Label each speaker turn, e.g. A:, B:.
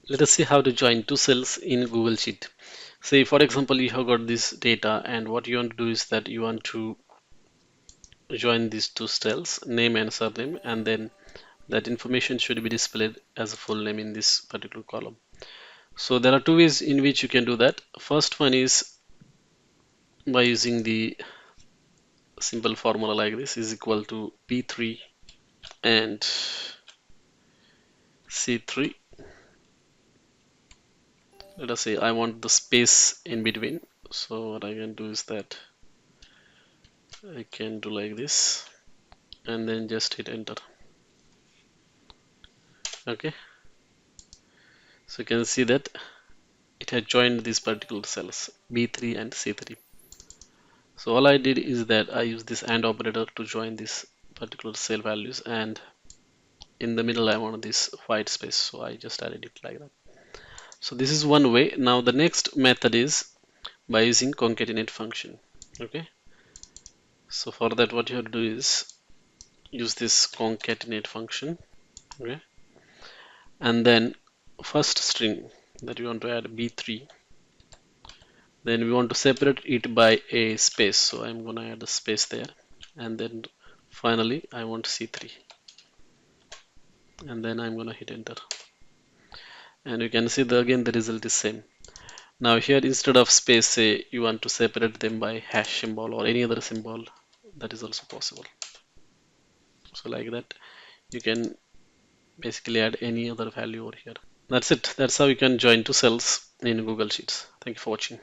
A: Let us see how to join two cells in Google Sheet. Say for example you have got this data and what you want to do is that you want to join these two cells, name and surname, and then that information should be displayed as a full name in this particular column. So there are two ways in which you can do that. First one is by using the simple formula like this is equal to P3 and C3. Let us say I want the space in between. So what I can do is that I can do like this and then just hit enter. Okay, so you can see that it had joined these particular cells B3 and C3. So all I did is that I use this AND operator to join this particular cell values, and in the middle I want this white space, so I just added it like that. So this is one way. Now the next method is by using concatenate function. Okay, so for that what you have to do is use this concatenate function. Okay, and then first string that we want to add B3, then we want to separate it by a space, so I'm gonna add a space there, and then finally I want C3, and then I'm gonna hit enter, and you can see again the result is same. Now here instead of space, say you want to separate them by hash symbol or any other symbol, that is also possible. So like that you can basically add any other value over here. That's it. That's how you can join two cells in Google Sheets. Thank you for watching.